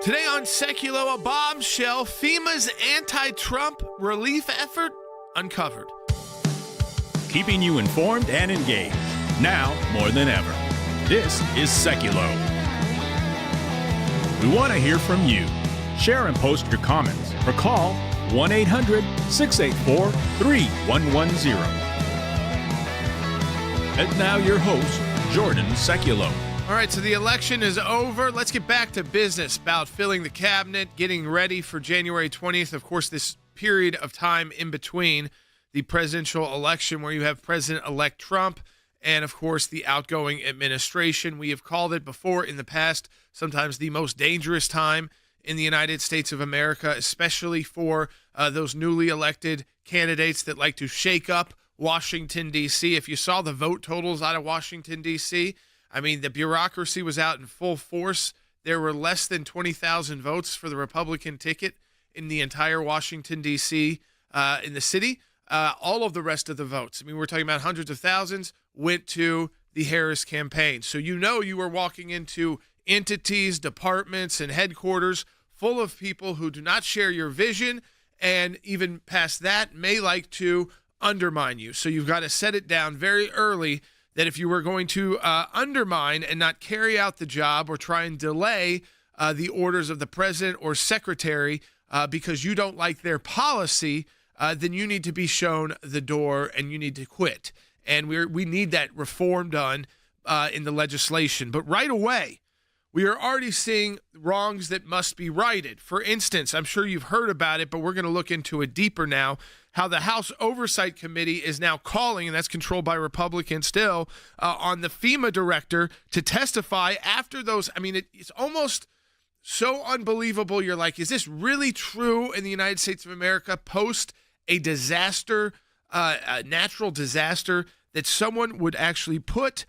Today on Sekulow, a bombshell, FEMA's anti-Trump relief effort uncovered. Keeping you informed and engaged, now more than ever. This is Sekulow. We want to hear from you. Share and post your comments or call 1-800-684-3110. And now your host, Jordan Sekulow. All right, so the election is over. Let's get back to business about filling the cabinet, getting ready for January 20th. Of course, this period of time in between the presidential election where you have President-elect Trump and, of course, the outgoing administration. We have called it before in the past, sometimes the most dangerous time in the United States of America, especially for those newly elected candidates that like to shake up Washington, D.C. If you saw the vote totals out of Washington, D.C., I mean, the bureaucracy was out in full force. There were less than 20,000 votes for the Republican ticket in the entire Washington, D.C., in the city. All of the rest of the votes, I mean, we're talking about hundreds of thousands, went to the Harris campaign. So you know you were walking into entities, departments, and headquarters full of people who do not share your vision and even past that may like to undermine you. So you've got to set it down very early that if you were going to undermine and not carry out the job or try and delay the orders of the president or secretary because you don't like their policy, then you need to be shown the door and you need to quit. And we need that reform done in the legislation. But right away, we are already seeing wrongs that must be righted. For instance, I'm sure you've heard about it, but we're going to look into it deeper now, how the House Oversight Committee is now calling, and that's controlled by Republicans still, on the FEMA director to testify after those. I mean, it's almost so unbelievable. You're like, is this really true in the United States of America post a disaster, a natural disaster, that someone would actually put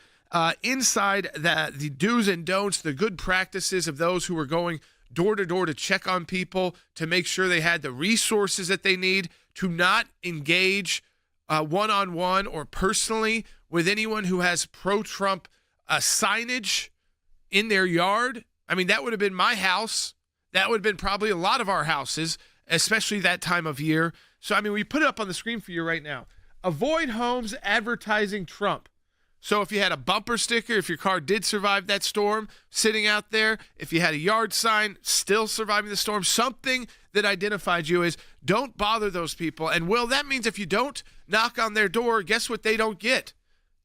inside the do's and don'ts, the good practices of those who are going door to door to check on people, to make sure they had the resources that they need, to not engage one-on-one or personally with anyone who has pro-Trump signage in their yard. I mean, that would have been my house. That would have been probably a lot of our houses, especially that time of year. So, I mean, we put it up on the screen for you right now. Avoid homes advertising Trump. So if you had a bumper sticker, if your car did survive that storm, sitting out there, if you had a yard sign still surviving the storm, something that identified you as don't bother those people. And, Will, that means if you don't knock on their door, guess what they don't get?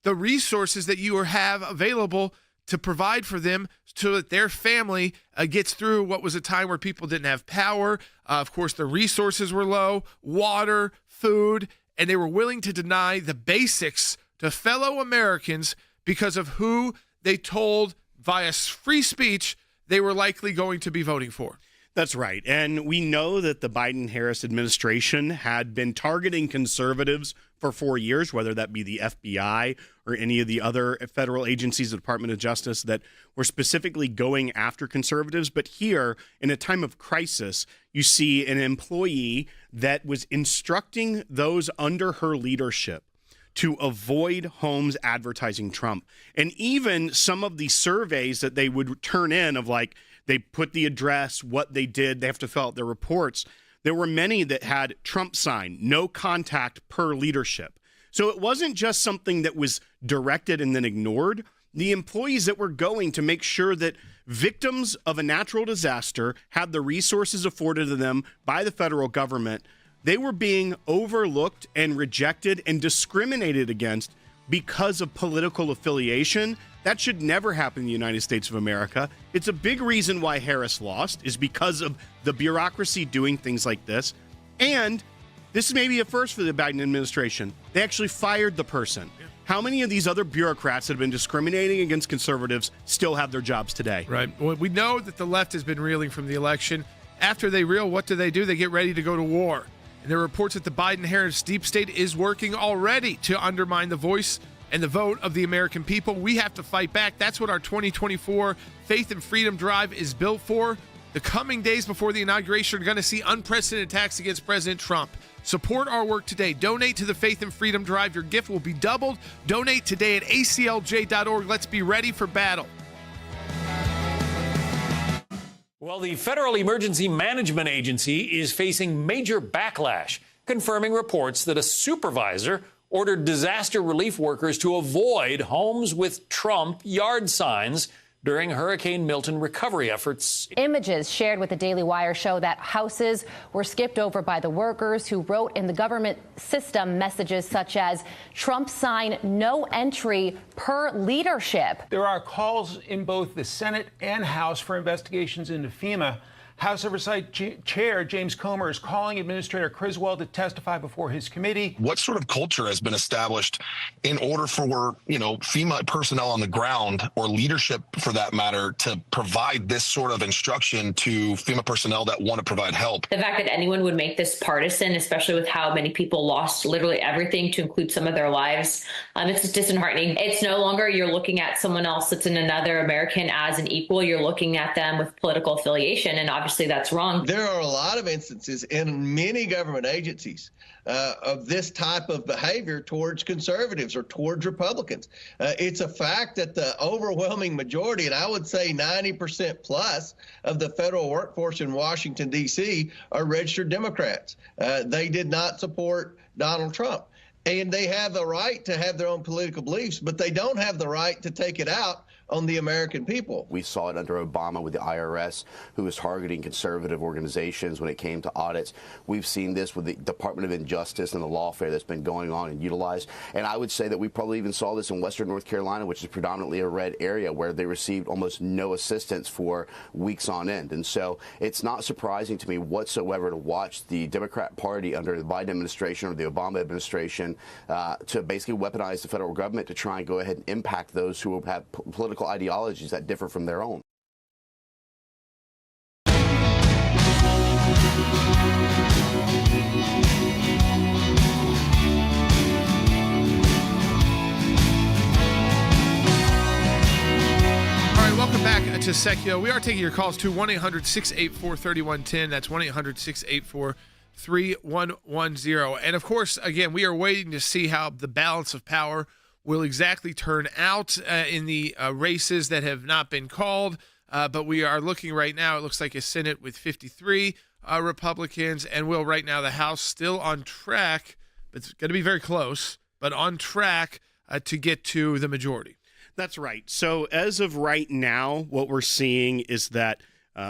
The resources that you have available to provide for them so that their family gets through what was a time where people didn't have power. Of course, the resources were low, water, food, and they were willing to deny the basics to fellow Americans because of who they told via free speech they were likely going to be voting for. That's right. And we know that the Biden-Harris administration had been targeting conservatives for 4 years, whether that be the FBI or any of the other federal agencies, the Department of Justice, that were specifically going after conservatives. But here, in a time of crisis, you see an employee that was instructing those under her leadership to avoid homes advertising Trump. And even some of the surveys that they would turn in of, like, they put the address, what they did, they have to fill out their reports. There were many that had Trump sign, no contact per leadership. So it wasn't just something that was directed and then ignored. The employees that were going to make sure that victims of a natural disaster had the resources afforded to them by the federal government, they were being overlooked and rejected and discriminated against because of political affiliation. That should never happen in the United States of America. It's a big reason why Harris lost, is because of the bureaucracy doing things like this. And this is maybe a first for the Biden administration. They actually fired the person. Yeah. How many of these other bureaucrats that have been discriminating against conservatives still have their jobs today? Right. Well, we know that the left has been reeling from the election. After they reel, what do? They get ready to go to war. And there are reports that the Biden-Harris deep state is working already to undermine the voice and the vote of the American people. We have to fight back. That's what our 2024 Faith and Freedom Drive is built for. The coming days before the inauguration are going to see unprecedented attacks against President Trump. Support our work today. Donate to the Faith and Freedom Drive. Your gift will be doubled. Donate today at aclj.org. Let's be ready for battle. Well, the Federal Emergency Management Agency is facing major backlash, confirming reports that a supervisor ordered disaster relief workers to avoid homes with Trump yard signs during Hurricane Milton recovery efforts. Images shared with the Daily Wire show that houses were skipped over by the workers who wrote in the government system messages such as Trump sign no entry per leadership. There are calls in both the Senate and House for investigations into FEMA. House Oversight Chair James Comer is calling Administrator Criswell to testify before his committee. What sort of culture has been established in order for, FEMA personnel on the ground, or leadership for that matter, to provide this sort of instruction to FEMA personnel that want to provide help? The fact that anyone would make this partisan, especially with how many people lost literally everything to include some of their lives, it's just disheartening. It's no longer you're looking at someone else that's in another American as an equal. You're looking at them with political affiliation, and obviously that's wrong. There are a lot of instances in many government agencies of this type of behavior towards conservatives or towards Republicans. It's a fact that the overwhelming majority, and I would say 90% plus of the federal workforce in Washington, D.C. are registered Democrats. They did not support Donald Trump. And they have the right to have their own political beliefs, but they don't have the right to take it out on the American people. We saw it under Obama with the IRS, who was targeting conservative organizations when it came to audits. We've seen this with the Department of Injustice and the lawfare that's been going on and utilized. And I would say that we probably even saw this in Western North Carolina, which is predominantly a red area, where they received almost no assistance for weeks on end. And so it's not surprising to me whatsoever to watch the Democrat Party under the Biden administration or the Obama administration to basically weaponize the federal government to try and go ahead and impact those who have political ideologies that differ from their own. Welcome back to Sekulow. We are taking your calls to 1-800-684-3110. That's 1-800-684-3110. And of course, again, we are waiting to see how the balance of power will exactly turn out in the races that have not been called. But we are looking right now, it looks like a Senate with 53 Republicans, and right now the House still on track, but it's going to be very close, but on track to get to the majority. That's right. So as of right now, what we're seeing is that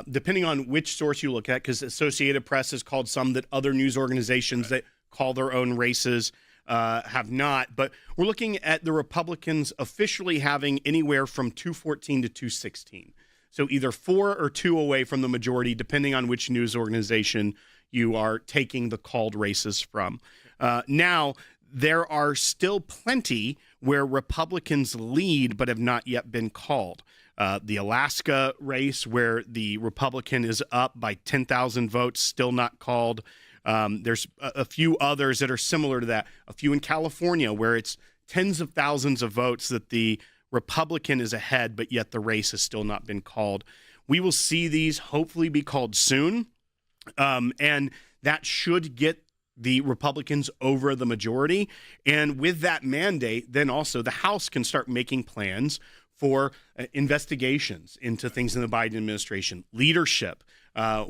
depending on which source you look at, because Associated Press has called some that other news organizations that call their own races have not. But we're looking at the Republicans officially having anywhere from 214 to 216. So either 4 or 2 away from the majority, depending on which news organization you are taking the called races from. Now, there are still plenty where Republicans lead but have not yet been called. The Alaska race, where the Republican is up by 10,000 votes, still not called. There's a few others that are similar to that. A few in California, where it's tens of thousands of votes that the Republican is ahead, but yet the race has still not been called. We will see these hopefully be called soon, and that should get the Republicans over the majority. And with that mandate, then also the House can start making plans for investigations into things in the Biden administration, leadership. I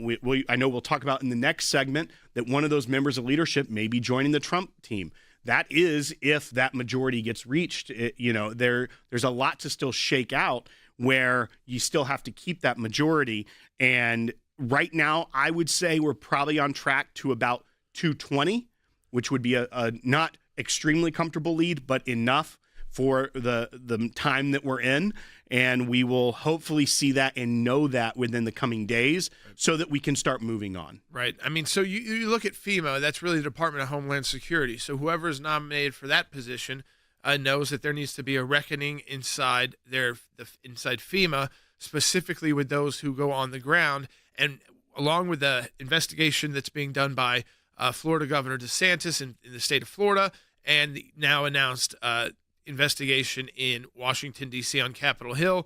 know we'll talk about in the next segment that one of those members of leadership may be joining the Trump team. That is, if that majority gets reached. There's a lot to still shake out where you still have to keep that majority. And right now, I would say we're probably on track to about 220, which would be a not extremely comfortable lead, but enough for the time that we're in. And we will hopefully see that and know that within the coming days so that we can start moving on. Right. I mean, so you look at FEMA, that's really the Department of Homeland Security. So whoever is nominated for that position knows that there needs to be a reckoning inside FEMA, specifically with those who go on the ground. And along with the investigation that's being done by Florida Governor DeSantis in the state of Florida, and the now announced investigation in Washington, D.C. on Capitol Hill.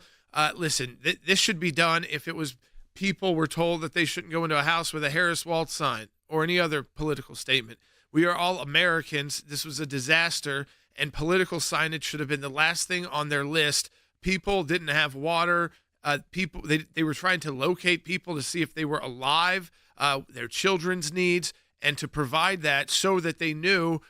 Listen, this should be done if it was people were told that they shouldn't go into a house with a Harris Waltz sign or any other political statement. We are all Americans. This was a disaster, and political signage should have been the last thing on their list. People didn't have water. people. They were trying to locate people to see if they were alive, their children's needs, and to provide that so that they knew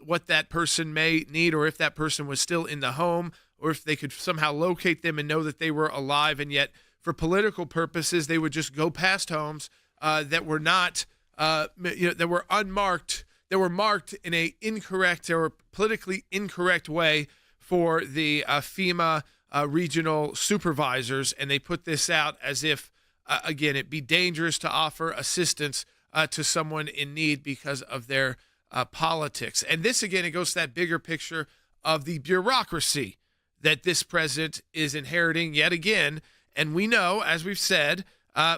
what that person may need, or if that person was still in the home, or if they could somehow locate them and know that they were alive. And yet, for political purposes, they would just go past homes that were not, that were unmarked, that were marked in a incorrect or politically incorrect way for the FEMA regional supervisors. And they put this out as if, again, it'd be dangerous to offer assistance to someone in need because of their politics. And this, again, it goes to that bigger picture of the bureaucracy that this president is inheriting yet again. And we know, as we've said,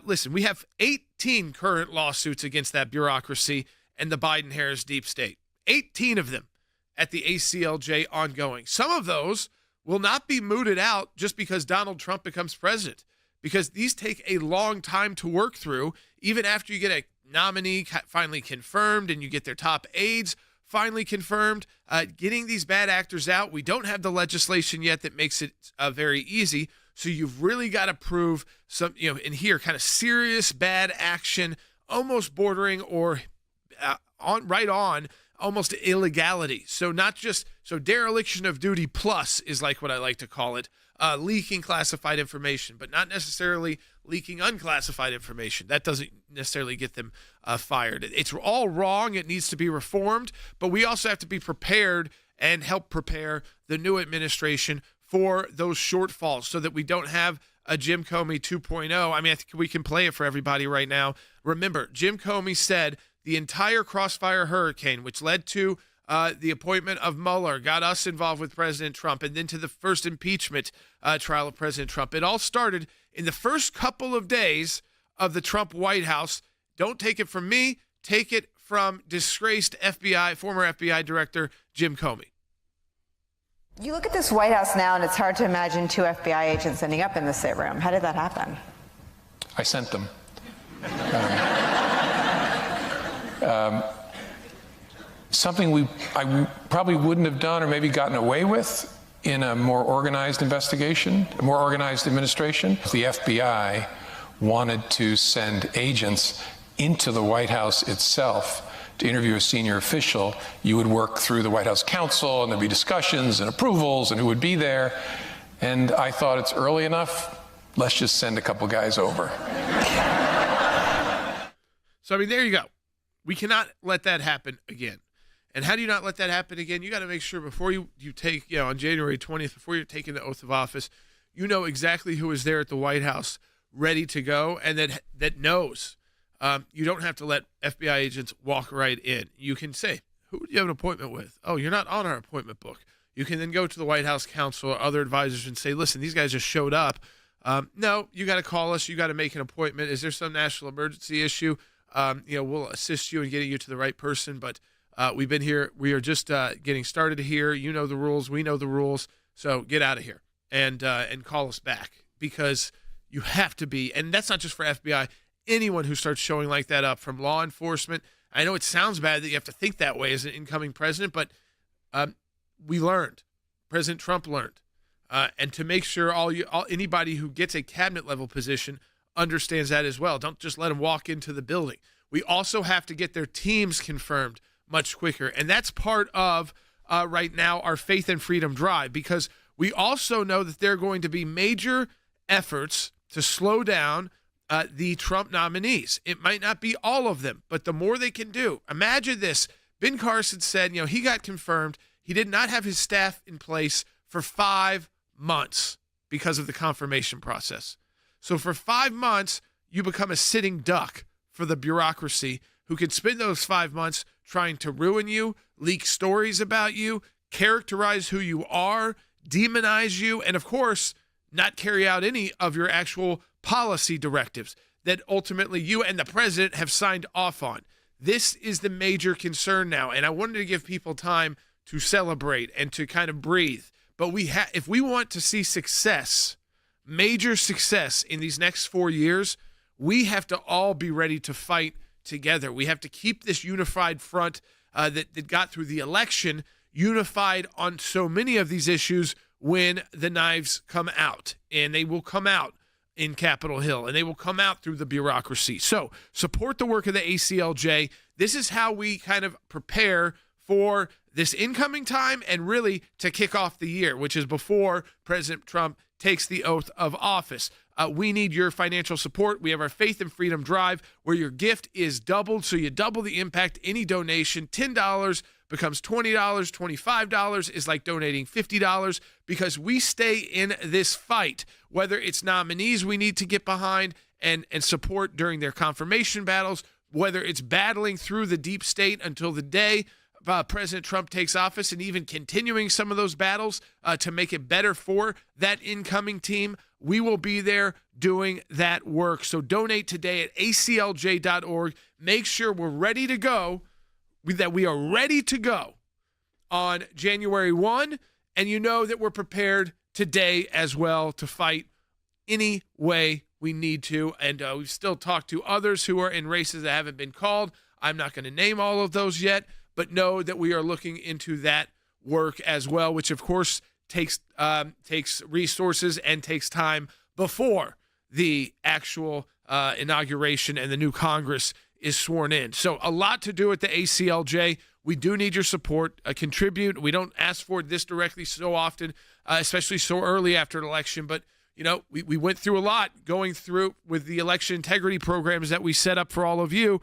listen, we have 18 current lawsuits against that bureaucracy and the Biden-Harris deep state. 18 of them at the ACLJ ongoing. Some of those will not be mooted out just because Donald Trump becomes president, because these take a long time to work through, even after you get a nominee finally confirmed and you get their top aides finally confirmed. Getting these bad actors out, we don't have the legislation yet that makes it very easy. So you've really got to prove some, in here, kind of serious bad action, almost bordering or on almost illegality. So not just, dereliction of duty plus is like what I like to call it, leaking classified information, but not necessarily leaking unclassified information. That doesn't necessarily get them fired. It's all wrong. It needs to be reformed, but we also have to be prepared and help prepare the new administration for those shortfalls so that we don't have a Jim Comey 2.0. I mean, I think we can play it for everybody right now. Remember, Jim Comey said the entire crossfire hurricane, which led to the appointment of Mueller, got us involved with President Trump, and then to the first impeachment trial of President Trump. It all started in the first couple of days of the Trump White House. Don't take it from me. Take it from disgraced former FBI director Jim Comey. You look at this White House now, and it's hard to imagine 2 FBI agents ending up in the same room. How did that happen? I sent them. Something I probably wouldn't have done or maybe gotten away with in a more organized investigation, a more organized administration. The FBI wanted to send agents into the White House itself to interview a senior official. You would work through the White House counsel, and there'd be discussions and approvals and who would be there. And I thought, it's early enough, let's just send a couple guys over. So, I mean, there you go. We cannot let that happen again. And how do you not let that happen again? You got to make sure before you take, on January 20th, before you're taking the oath of office, you know exactly who is there at the White House ready to go, and that knows. You don't have to let FBI agents walk right in. You can say, who do you have an appointment with? Oh, you're not on our appointment book. You can then go to the White House counsel or other advisors and say, listen, these guys just showed up. No, you got to call us. You got to make an appointment. Is there some national emergency issue? We'll assist you in getting you to the right person. But we've been here. We are just getting started here. You know the rules. We know the rules. So get out of here and call us back, because you have to be. And that's not just for FBI. Anyone who starts showing like that up, from law enforcement. I know it sounds bad that you have to think that way as an incoming president, but we learned. President Trump learned. And to make sure anybody who gets a cabinet level position understands that as well. Don't just let them walk into the building. We also have to get their teams confirmed much quicker. And that's part of, right now, our Faith and Freedom Drive, because we also know that there are going to be major efforts to slow down the Trump nominees. It might not be all of them, but the more they can do. Imagine this. Ben Carson said, he got confirmed. He did not have his staff in place for 5 months because of the confirmation process. So for 5 months, you become a sitting duck for the bureaucracy, who can spend those 5 months trying to ruin you, leak stories about you, characterize who you are, demonize you, and of course, not carry out any of your actual policy directives that ultimately you and the president have signed off on. This is the major concern now, and I wanted to give people time to celebrate and to kind of breathe. But if we want to see success, major success in these next 4 years, we have to all be ready to fight together. We have to keep this unified front that got through the election unified on so many of these issues when the knives come out. And they will come out in Capitol Hill, and they will come out through the bureaucracy. So support the work of the ACLJ. This is how we kind of prepare for this incoming time and really to kick off the year, which is before President Trump takes the oath of office. We need your financial support. We have our Faith and Freedom Drive where your gift is doubled, so you double the impact. Any donation, $10 becomes $20, $25 is like donating $50 because we stay in this fight, whether it's nominees we need to get behind and support during their confirmation battles, whether it's battling through the deep state until the day President Trump takes office and even continuing some of those battles to make it better for that incoming team. We will be there doing that work. So donate today at aclj.org. Make sure we're ready to go, that we are ready to go on January 1. And you know that we're prepared today as well to fight any way we need to. And we've still talked to others who are in races that haven't been called. I'm not going to name all of those yet, but know that we are looking into that work as well, which of course takes resources and takes time before the actual inauguration and the new Congress is sworn in. So a lot to do at the ACLJ. We do need your support. Contribute. We don't ask for this directly so often, especially so early after an election, but you know, we went through a lot going through with the election integrity programs that we set up for all of you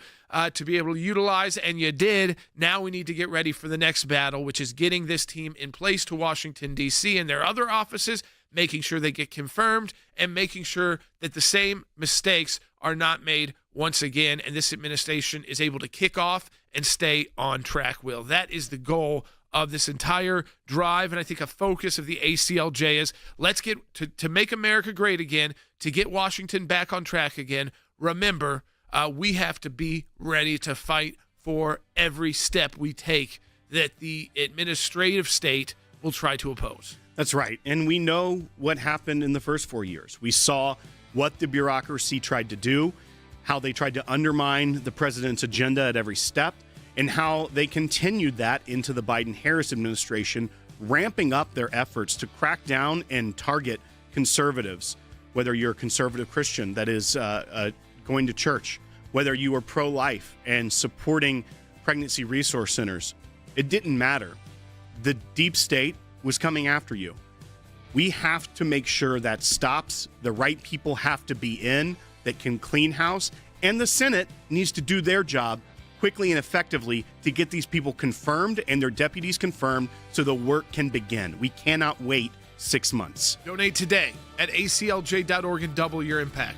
to be able to utilize, and you did. Now we need to get ready for the next battle, which is getting this team in place to Washington, D.C. and their other offices, making sure they get confirmed and making sure that the same mistakes are not made once again, and this administration is able to kick off and stay on track, Will. That is the goal of this entire drive, and I think a focus of the ACLJ is let's get to make America great again, to get Washington back on track again. Remember, we have to be ready to fight for every step we take that the administrative state will try to oppose. That's right, and we know what happened in the first 4 years. We saw what the bureaucracy tried to do, how they tried to undermine the president's agenda at every step, and how they continued that into the Biden-Harris administration, ramping up their efforts to crack down and target conservatives, whether you're a conservative Christian that is going to church, whether you are pro-life and supporting pregnancy resource centers. It didn't matter. The deep state was coming after you. We have to make sure that stops. The right people have to be in that can clean house, and the Senate needs to do their job quickly and effectively to get these people confirmed and their deputies confirmed so the work can begin. We cannot wait 6 months. Donate today at aclj.org and double your impact.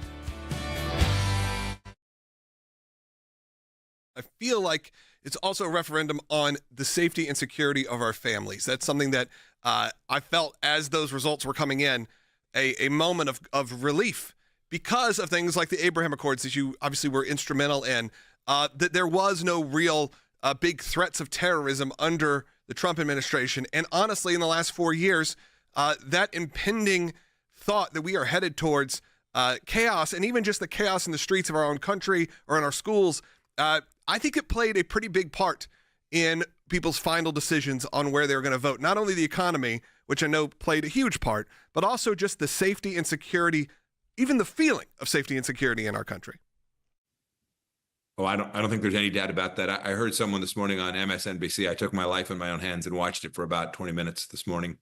I feel like it's also a referendum on the safety and security of our families. That's something that I felt as those results were coming in, a moment of relief because of things like the Abraham Accords that you obviously were instrumental in. That there was no real big threats of terrorism under the Trump administration. And honestly, in the last 4 years, that impending thought that we are headed towards chaos, and even just the chaos in the streets of our own country or in our schools, I think it played a pretty big part in people's final decisions on where they're going to vote. Not only the economy, which I know played a huge part, but also just the safety and security, even the feeling of safety and security in our country. Oh, I don't think there's any doubt about that. I heard someone this morning on MSNBC. I took my life in my own hands and watched it for about 20 minutes this morning.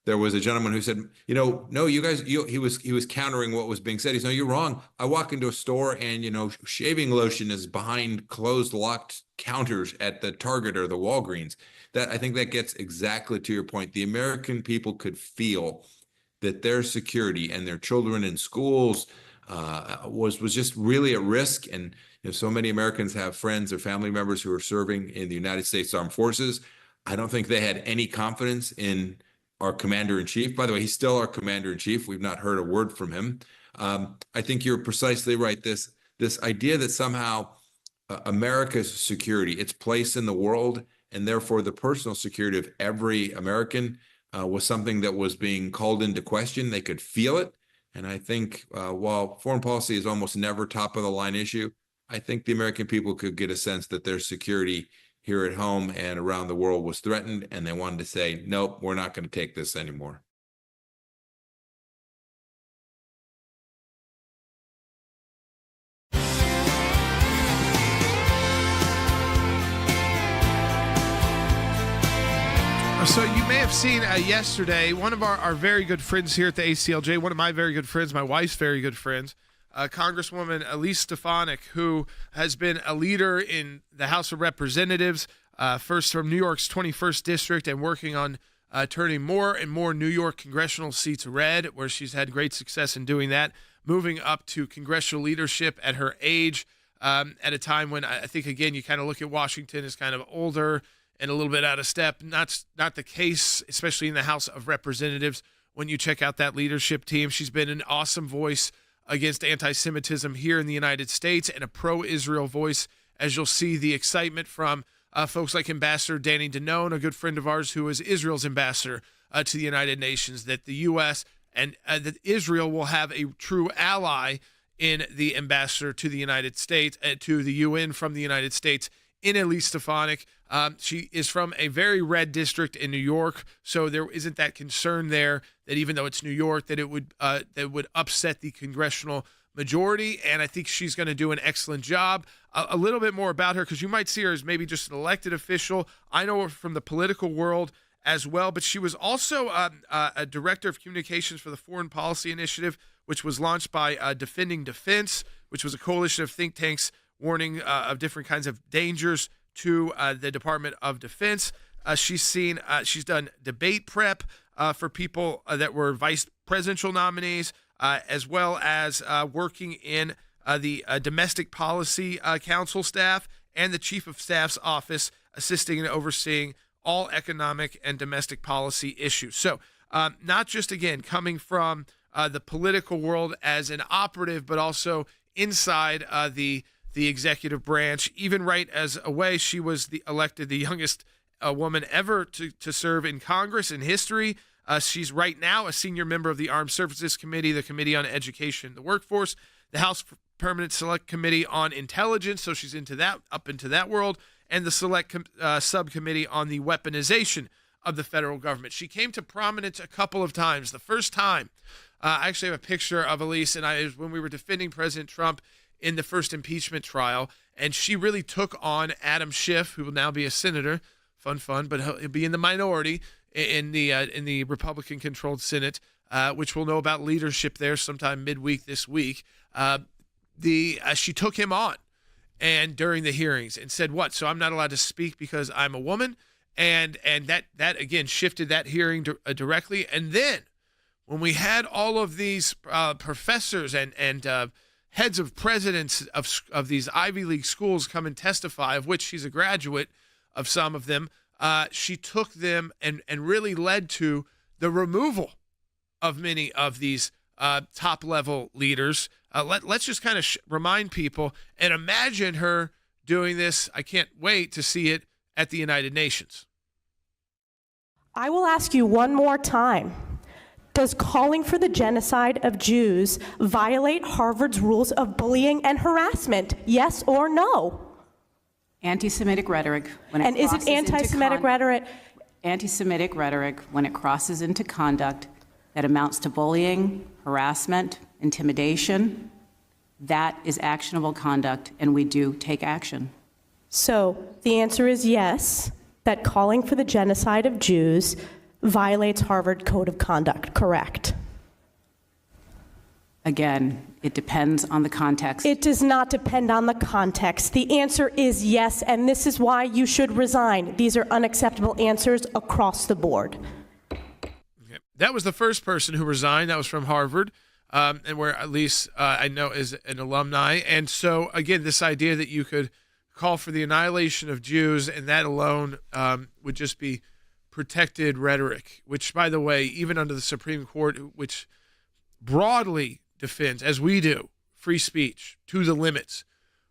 There was a gentleman who said, no, you guys, he was countering what was being said. He said, no, you're wrong. I walk into a store and, shaving lotion is behind closed, locked counters at the Target or the Walgreens. I think that gets exactly to your point. The American people could feel that their security and their children in schools was just really at risk. And so many Americans have friends or family members who are serving in the United States Armed Forces. I don't think they had any confidence in our commander-in-chief. By the way, he's still our commander-in-chief. We've not heard a word from him. I think you're precisely right. This idea that somehow America's security, its place in the world, and therefore the personal security of every American was something that was being called into question. They could feel it. And I think while foreign policy is almost never top of the line issue, I think the American people could get a sense that their security here at home and around the world was threatened, and they wanted to say, nope, we're not going to take this anymore. have seen yesterday one of our very good friends here at the ACLJ, one of my very good friends, my wife's very good friends, Congresswoman Elise Stefanik, who has been a leader in the House of Representatives, first from New York's 21st District and working on turning more and more New York congressional seats red, where she's had great success in doing that, moving up to congressional leadership at her age, at a time when I think, again, you kind of look at Washington as kind of older and a little bit out of step. Not the case, especially in the House of Representatives. When you check out that leadership team, she's been an awesome voice against anti-Semitism here in the United States and a pro-Israel voice, as you'll see the excitement from folks like Ambassador Danny Danone, a good friend of ours who is Israel's ambassador to the United Nations, that the U.S. and that Israel will have a true ally in the ambassador to the United States, to the UN from the United States, in Elise Stefanik. She is from a very red district in New York, so there isn't that concern there that even though it's New York, that it would upset the congressional majority, and I think she's going to do an excellent job. A little bit more about her, because you might see her as maybe just an elected official. I know her from the political world as well, but she was also a director of communications for the Foreign Policy Initiative, which was launched by Defending Defense, which was a coalition of think tanks warning of different kinds of dangers to the Department of Defense. She's done debate prep for people that were vice presidential nominees, as well as working in the Domestic Policy Council staff and the Chief of Staff's office, assisting and overseeing all economic and domestic policy issues. So not just, again, coming from the political world as an operative, but also inside the executive branch. Even right as a way, she was elected the youngest woman ever to serve in Congress in history. She's right now a senior member of the Armed Services Committee, the Committee on Education and the Workforce, the House Permanent Select Committee on Intelligence, so she's up into that world, and the Select Subcommittee on the Weaponization of the federal government. She came to prominence a couple of times. The first time, I actually have a picture of Elise, and it was when we were defending President Trump in the first impeachment trial, and she really took on Adam Schiff, who will now be a senator. Fun, but he'll be in the minority in the Republican-controlled Senate, which we'll know about leadership there sometime midweek this week. She took him on, and during the hearings, and said, "What? So I'm not allowed to speak because I'm a woman?" And that again shifted that hearing directly. And then when we had all of these professors and heads of presidents of these Ivy League schools come and testify, of which she's a graduate of some of them, she took them and really led to the removal of many of these top-level leaders. Let's just kind of remind people and imagine her doing this. I can't wait to see it at the United Nations. I will ask you one more time. Does calling for the genocide of Jews violate Harvard's rules of bullying and harassment? Yes or no? Anti-Semitic rhetoric. And is it anti-Semitic rhetoric? Anti-Semitic rhetoric, when it crosses into conduct that amounts to bullying, harassment, intimidation, that is actionable conduct, and we do take action. So the answer is yes, that calling for the genocide of Jews violates Harvard Code of Conduct, correct? Again, it depends on the context. It does not depend on the context. The answer is yes, and this is why you should resign. These are unacceptable answers across the board. Okay. That was the first person who resigned. That was from Harvard, and where at least I know is an alumni. And so, again, this idea that you could call for the annihilation of Jews and that alone would just be protected rhetoric, which, by the way, even under the Supreme Court, which broadly defends, as we do, free speech to the limits,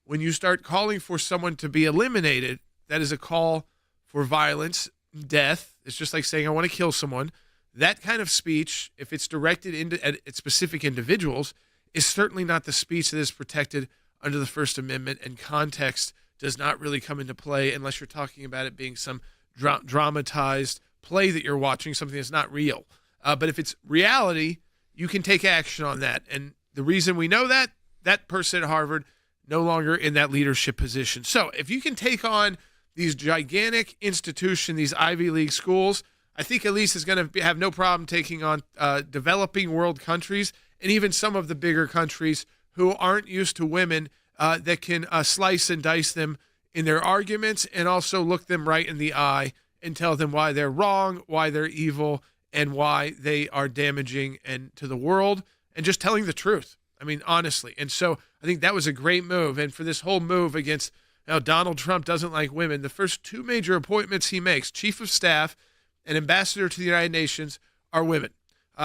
when you start calling for someone to be eliminated, that is a call for violence, death. It's just like saying, I want to kill someone. That kind of speech, if it's directed at specific individuals, is certainly not the speech that is protected under the First Amendment, and context does not really come into play unless you're talking about it being some dramatized play that you're watching, something that's not real. But if it's reality, you can take action on that. And the reason we know that person at Harvard no longer in that leadership position. So if you can take on these gigantic institutions, these Ivy League schools, I think Elise is going to have no problem taking on developing world countries and even some of the bigger countries who aren't used to women that can slice and dice them in their arguments and also look them right in the eye and tell them why they're wrong, why they're evil, and why they are damaging and to the world, and just telling the truth. I mean, honestly. And so I think that was a great move. And for this whole move against Donald Trump doesn't like women, the first two major appointments he makes, chief of staff and ambassador to the United Nations, are women.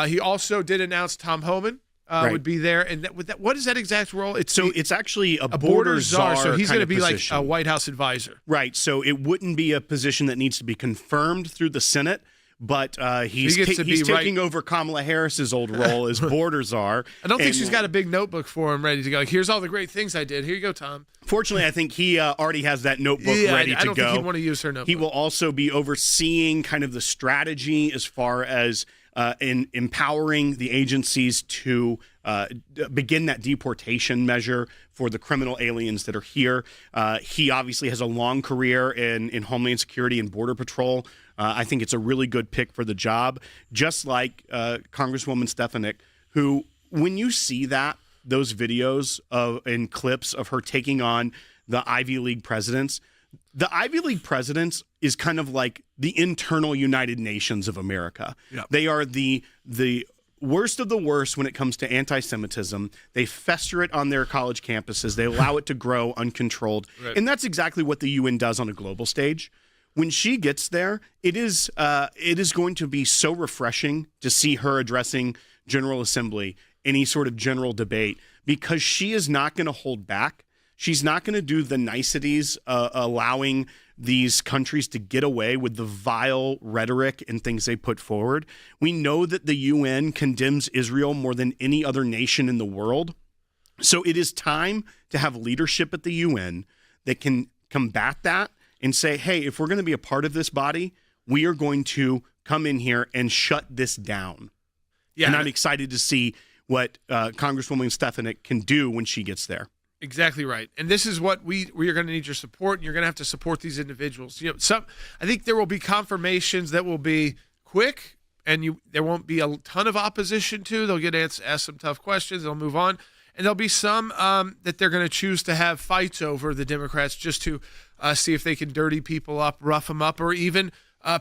He also did announce Tom Homan would be there. And what is that exact role? It's actually a border czar. So he's going to be position. like a White House advisor. Right. So it wouldn't be a position that needs to be confirmed through the Senate. But he's taking over Kamala Harris's old role as border czar. I don't think she's got a big notebook for him ready to go. Like, here's all the great things I did. Here you go, Tom. Fortunately, I think he already has that notebook ready to go. I don't think he'd want to use her notebook. He will also be overseeing kind of the strategy as far as in empowering the agencies to begin that deportation measure for the criminal aliens that are here. He obviously has a long career in Homeland Security and Border Patrol. I think it's a really good pick for the job, just like Congresswoman Stefanik, who, when you see those videos and clips of her taking on the Ivy League presidents, the Ivy League presidents is kind of like the internal United Nations of America. Yep. They are the worst of the worst when it comes to anti-Semitism. They fester it on their college campuses. They allow it to grow uncontrolled. Right. And that's exactly what the UN does on a global stage. When she gets there, it is going to be so refreshing to see her addressing General Assembly, any sort of general debate, because she is not going to hold back. She's not going to do the niceties, allowing these countries to get away with the vile rhetoric and things they put forward. We know that the UN condemns Israel more than any other nation in the world. So it is time to have leadership at the UN that can combat that and say, hey, if we're going to be a part of this body, we are going to come in here and shut this down. Yeah, and I'm excited to see what Congresswoman Stefanik can do when she gets there. Exactly right. And this is what we are going to need your support, and you're going to have to support these individuals. I think there will be confirmations that will be quick, and there won't be a ton of opposition to. They'll get asked some tough questions. They'll move on. And there'll be some that they're going to choose to have fights over, the Democrats, just to see if they can dirty people up, rough them up, or even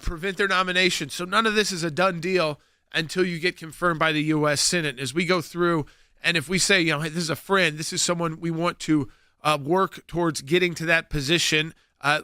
prevent their nomination. So none of this is a done deal until you get confirmed by the U.S. Senate. As we go through, and if we say, hey, this is a friend, this is someone we want to work towards getting to that position,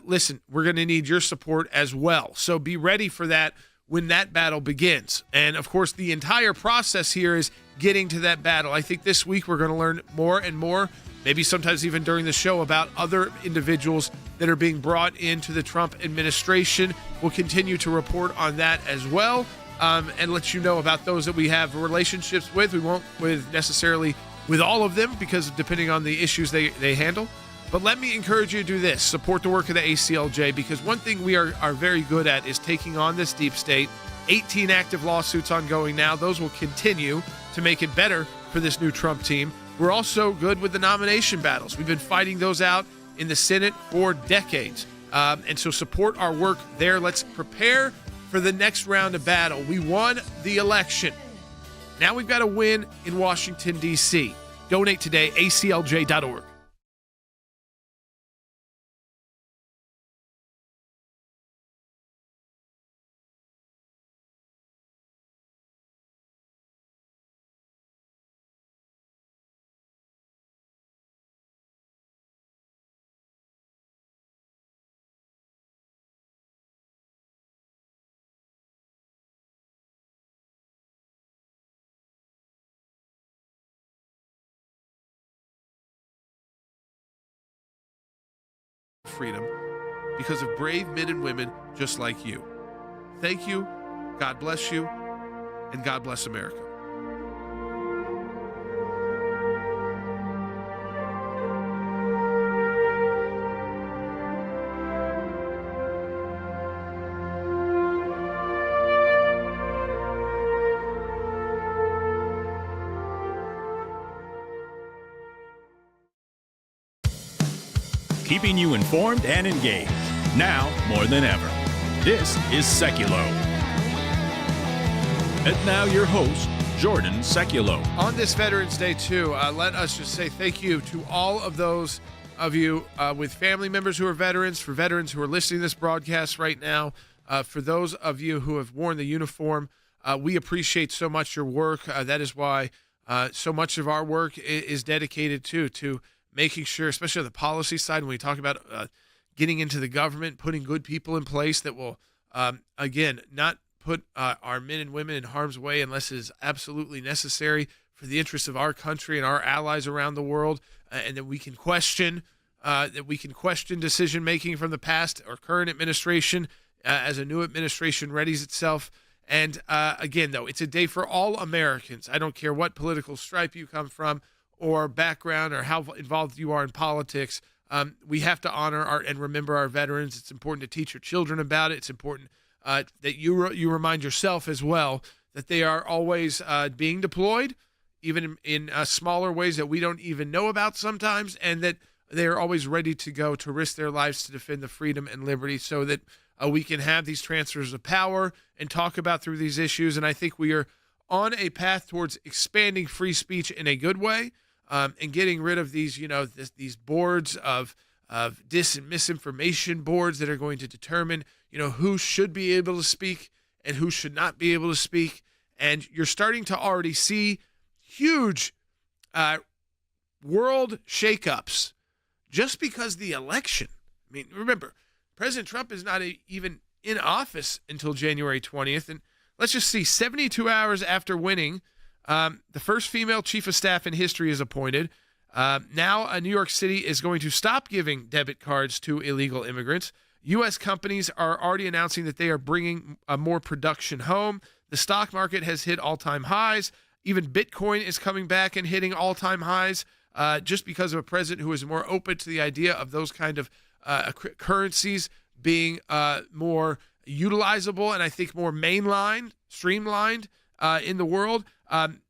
listen, we're going to need your support as well. So be ready for that when that battle begins. And, of course, the entire process here is getting to that battle. I think this week we're going to learn more and more, maybe sometimes even during the show, about other individuals that are being brought into the Trump administration. We'll continue to report on that as well, and let you know about those that we have relationships with. We won't necessarily with all of them, because depending on the issues they handle. But let me encourage you to do this. Support the work of the ACLJ, because one thing we are very good at is taking on this deep state. 18 active lawsuits ongoing now. Those will continue to make it better for this new Trump team. We're also good with the nomination battles. We've been fighting those out in the Senate for decades. And so support our work there. Let's prepare for the next round of battle. We won the election. Now we've got to win in Washington, D.C. Donate today, aclj.org. Freedom because of brave men and women just like you. Thank you, God bless you, and God bless America. Keeping you informed and engaged, now more than ever. This is Sekulow. And now your host, Jordan Sekulow. On this Veterans Day, too, let us just say thank you to all of those of you with family members who are veterans, for veterans who are listening to this broadcast right now, for those of you who have worn the uniform. We appreciate so much your work. That is why so much of our work is dedicated to making sure, especially on the policy side, when we talk about getting into the government, putting good people in place that will, again, not put our men and women in harm's way unless it is absolutely necessary for the interests of our country and our allies around the world, and that we can question decision making from the past or current administration as a new administration readies itself. And again, though, it's a day for all Americans. I don't care what political stripe you come from or background or how involved you are in politics. We have to honor and remember our veterans. It's important to teach your children about it. It's important that you remind yourself as well that they are always being deployed, even in smaller ways that we don't even know about sometimes, and that they are always ready to go to risk their lives to defend the freedom and liberty so that we can have these transfers of power and talk about through these issues. And I think we are on a path towards expanding free speech in a good way, and getting rid of these, these boards of dis and misinformation boards that are going to determine, who should be able to speak and who should not be able to speak. And you're starting to already see huge world shakeups just because the election. I mean, remember, President Trump is not even in office until January 20th. And let's just see, 72 hours after winning, the first female chief of staff in history is appointed. Now New York City is going to stop giving debit cards to illegal immigrants. U.S. companies are already announcing that they are bringing more production home. The stock market has hit all-time highs. Even Bitcoin is coming back and hitting all-time highs just because of a president who is more open to the idea of those kind of currencies being more utilizable and I think more mainline, streamlined in the world.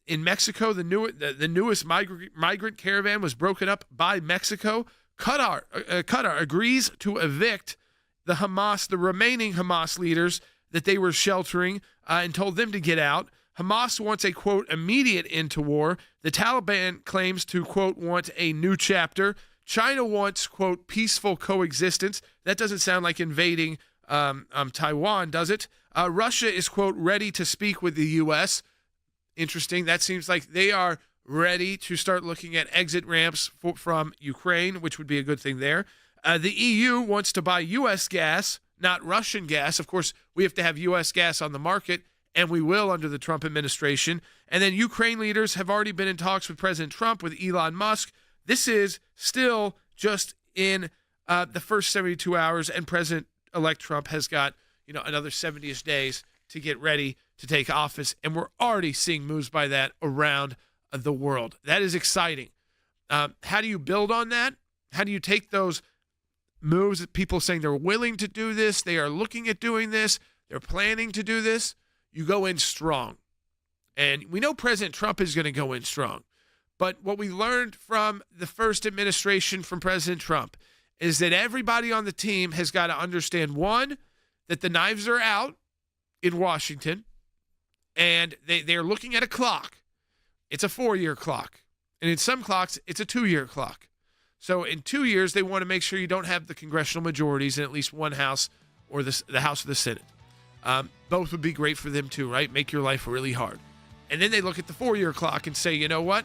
In Mexico, the newest migrant caravan was broken up by Mexico. Qatar agrees to evict the remaining Hamas leaders that they were sheltering and told them to get out. Hamas wants a, quote, immediate end to war. The Taliban claims to, quote, want a new chapter. China wants, quote, peaceful coexistence. That doesn't sound like invading Taiwan, does it? Russia is, quote, ready to speak with the U.S. Interesting. That seems like they are ready to start looking at exit ramps from Ukraine, which would be a good thing there. The EU wants to buy U.S. gas, not Russian gas. Of course, we have to have U.S. gas on the market, and we will under the Trump administration. And then Ukraine leaders have already been in talks with President Trump, with Elon Musk. This is still just in the first 72 hours, and President-elect Trump has got another 70-ish days to get ready to take office, and we're already seeing moves by that around the world. That is exciting. How do you build on that? How do you take those moves that people saying they're willing to do this, they are looking at doing this, they're planning to do this? You go in strong. And we know President Trump is going to go in strong. But what we learned from the first administration from President Trump is that everybody on the team has got to understand, one, that the knives are out in Washington, and they're looking at a clock. It's a 4-year clock. And in some clocks, it's a 2-year clock. So in 2 years, they want to make sure you don't have the congressional majorities in at least one house or the House or the Senate. Both would be great for them too, right? Make your life really hard. And then they look at the 4-year clock and say, you know what?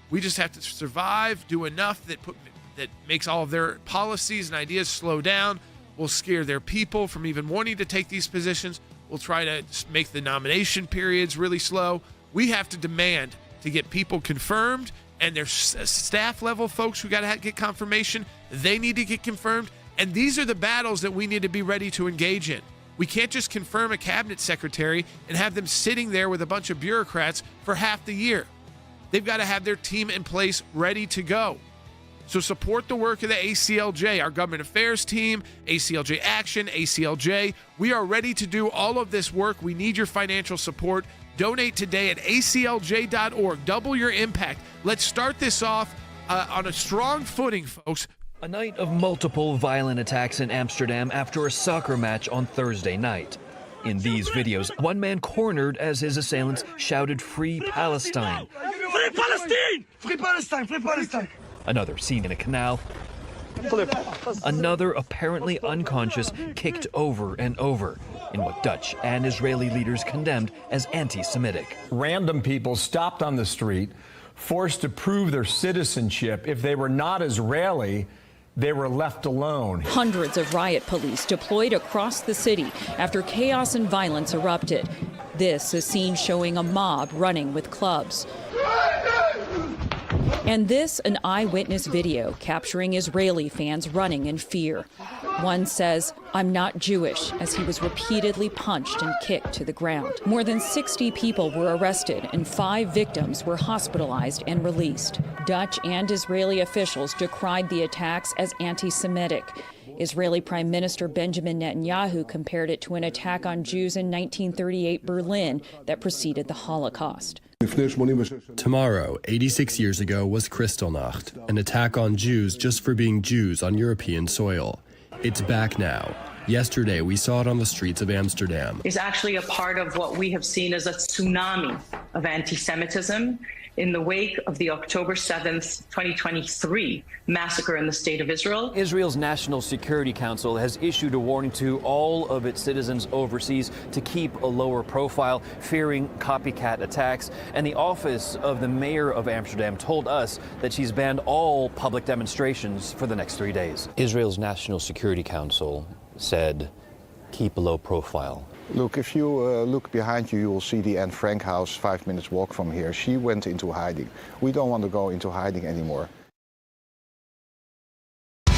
We just have to survive, do enough that makes all of their policies and ideas slow down. We'll scare their people from even wanting to take these positions. We'll try to make the nomination periods really slow. We have to demand to get people confirmed, and their staff level folks who got to get confirmation, they need to get confirmed. And these are the battles that we need to be ready to engage in. We can't just confirm a cabinet secretary and have them sitting there with a bunch of bureaucrats for half the year. They've got to have their team in place ready to go. So support the work of the ACLJ, our government affairs team, ACLJ Action, ACLJ. We are ready to do all of this work. We need your financial support. Donate today at aclj.org. Double your impact. Let's start this off on a strong footing, folks. A night of multiple violent attacks in Amsterdam after a soccer match on Thursday night. In these videos, one man cornered as his assailants shouted, "Free Palestine!" Free Palestine! Free Palestine! Free Palestine! Another seen in a canal. Another, apparently unconscious, kicked over and over in what Dutch and Israeli leaders condemned as anti-Semitic. Random people stopped on the street, forced to prove their citizenship. If they were not Israeli, they were left alone. Hundreds of riot police deployed across the city after chaos and violence erupted. This a scene showing a mob running with clubs. And this, an eyewitness video capturing Israeli fans running in fear. One says, "I'm not Jewish," as he was repeatedly punched and kicked to the ground. More than 60 people were arrested and 5 victims were hospitalized and released. Dutch and Israeli officials decried the attacks as anti-Semitic. Israeli Prime Minister Benjamin Netanyahu compared it to an attack on Jews in 1938 Berlin that preceded the Holocaust. Tomorrow, 86 years ago, was Kristallnacht, an attack on Jews just for being Jews on European soil. It's back now. Yesterday, we saw it on the streets of Amsterdam. Is actually a part of what we have seen as a tsunami of anti-Semitism in the wake of the October 7th, 2023 massacre in the state of Israel. Israel's National Security Council has issued a warning to all of its citizens overseas to keep a lower profile, fearing copycat attacks. And the office of the mayor of Amsterdam told us that she's banned all public demonstrations for the next 3 days. Israel's National Security Council said, keep a low profile. Look, if you look behind you, you will see the Anne Frank house 5 minutes walk from here. She went into hiding. We don't want to go into hiding anymore. All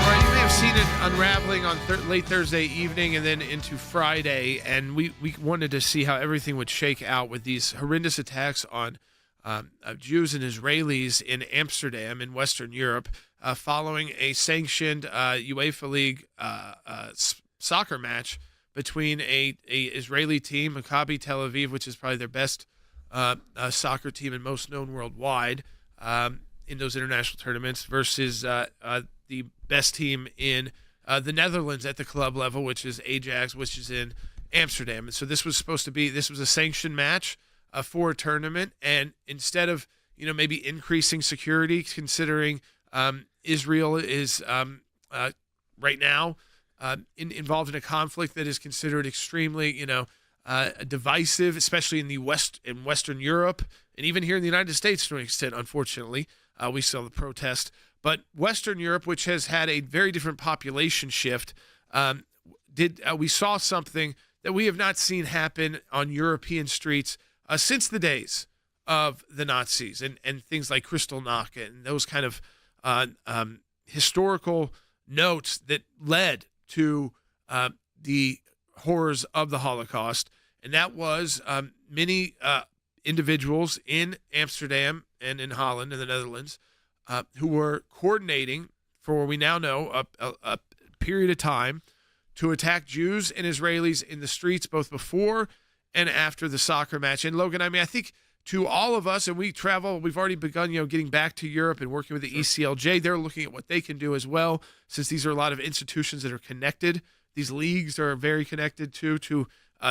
right, you may have seen it unraveling on late Thursday evening and then into Friday, and we wanted to see how everything would shake out with these horrendous attacks on Jews and Israelis in Amsterdam in Western Europe. Following a sanctioned UEFA League soccer match between a Israeli team, Maccabi Tel Aviv, which is probably their best soccer team and most known worldwide in those international tournaments, versus the best team in the Netherlands at the club level, which is Ajax, which is in Amsterdam. And so this was a sanctioned match for a tournament, and instead of maybe increasing security, considering Israel is right now involved in a conflict that is considered extremely, divisive, especially in Western Europe, and even here in the United States to an extent. Unfortunately, we saw the protest. But Western Europe, which has had a very different population shift, we saw something that we have not seen happen on European streets since the days of the Nazis and things like Kristallnacht and those kind of historical notes that led to the horrors of the Holocaust. And that was many individuals in Amsterdam and in Holland and the Netherlands who were coordinating for, we now know, a period of time to attack Jews and Israelis in the streets both before and after the soccer match. And Logan, I think to all of us, and we've already begun, getting back to Europe and working with the ECLJ. They're looking at what they can do as well, since these are a lot of institutions that are connected. These leagues are very connected to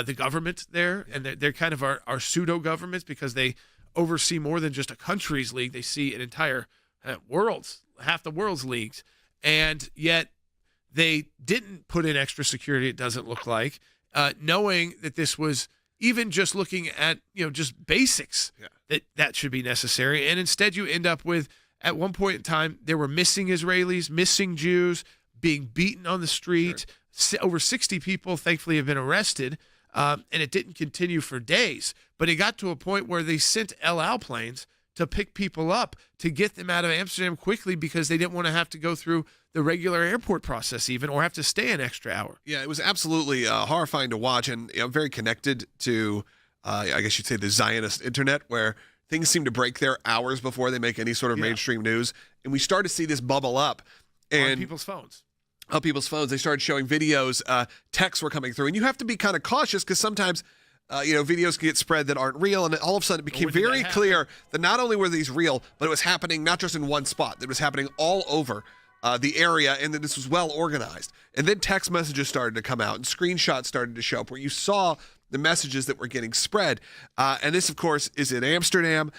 the government there, and they're kind of our pseudo-governments because they oversee more than just a country's league. They see an entire half the world's leagues, and yet they didn't put in extra security, it doesn't look like, knowing that this was even just looking at, just basics that should be necessary. And instead you end up with, at one point in time, there were missing Israelis, missing Jews, being beaten on the street. Sure. Over 60 people, thankfully, have been arrested. And it didn't continue for days. But it got to a point where they sent El Al planes to pick people up, to get them out of Amsterdam quickly, because they didn't want to have to go through the regular airport process even, or have to stay an extra hour. Yeah, it was absolutely horrifying to watch, and very connected to, I guess you'd say, the Zionist internet, where things seem to break there hours before they make any sort of mainstream news. And we start to see this bubble up. And on people's phones. On people's phones. They started showing videos, texts were coming through. And you have to be kind of cautious, because sometimes videos can get spread that aren't real, and all of a sudden it became very clear that not only were these real, but it was happening not just in one spot. It was happening all over the area, and then this was well organized. And then text messages started to come out and screenshots started to show up where you saw the messages that were getting spread. And this, of course, is in Amsterdam,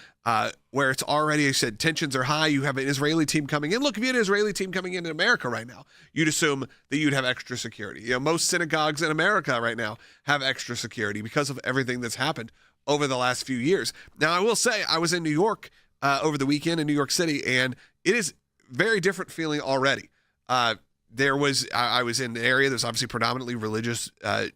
where it's already, I said, tensions are high. You have an Israeli team coming in. Look, if you had an Israeli team coming in America right now, you'd assume that you'd have extra security. You know, most synagogues in America right now have extra security because of everything that's happened over the last few years. Now, I will say I was in New York over the weekend in New York City, and it is very different feeling already. I was in the area. There's obviously predominantly religious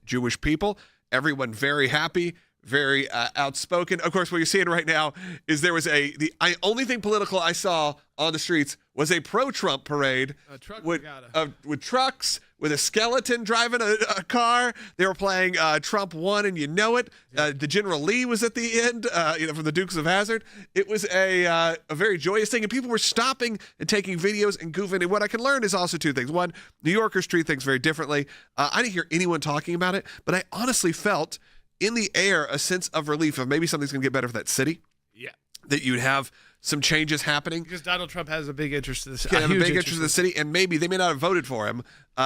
Jewish people. Everyone very happy, very outspoken. Of course, what you're seeing right now is there was the only thing political I saw on the streets was a pro-Trump parade with trucks, with a skeleton driving a car. They were playing Trump Won and You Know It. The General Lee was at the end, from the Dukes of Hazzard. It was a very joyous thing, and people were stopping and taking videos and goofing. And what I can learn is also two things. One, New Yorkers treat things very differently. I didn't hear anyone talking about it, but I honestly felt in the air a sense of relief of maybe something's going to get better for that city. Yeah. That you'd have some changes happening. Because Donald Trump has a big interest in the city. Can have a big interest in the city, and maybe they may not have voted for him,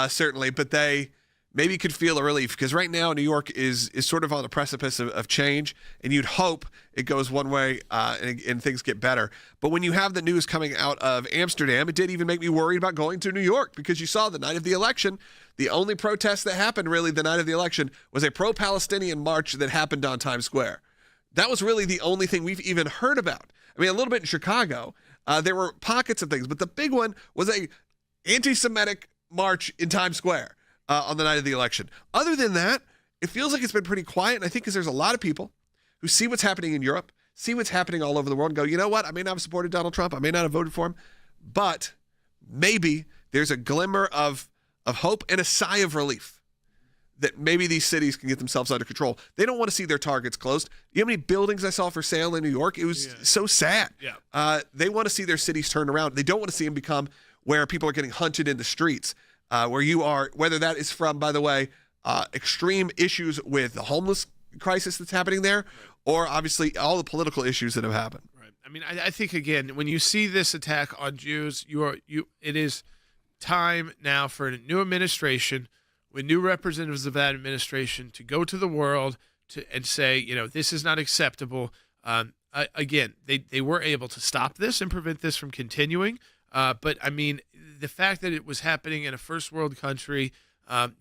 certainly, but they maybe could feel a relief. Because right now, New York is sort of on the precipice of change, and you'd hope it goes one way and things get better. But when you have the news coming out of Amsterdam, it did even make me worried about going to New York, because you saw the night of the election, the only protest that happened really the night of the election was a pro-Palestinian march that happened on Times Square. That was really the only thing we've even heard about. I mean, a little bit in Chicago, there were pockets of things, but the big one was a anti-Semitic march in Times Square on the night of the election. Other than that, it feels like it's been pretty quiet, and I think because there's a lot of people who see what's happening in Europe, see what's happening all over the world, and go, you know what, I may not have supported Donald Trump, I may not have voted for him, but maybe there's a glimmer of hope and a sigh of relief that maybe these cities can get themselves under control. They don't want to see their targets closed. You know how many buildings I saw for sale in New York? It was so sad. Yeah. They want to see their cities turned around. They don't want to see them become where people are getting hunted in the streets, where you are, whether that is from, by the way, extreme issues with the homeless crisis that's happening there, or obviously all the political issues that have happened. Right. I mean, I think, again, when you see this attack on Jews, it is time now for a new administration with new representatives of that administration to go to the world and say, this is not acceptable. Again, they were able to stop this and prevent this from continuing. But, I mean, the fact that it was happening in a first world country,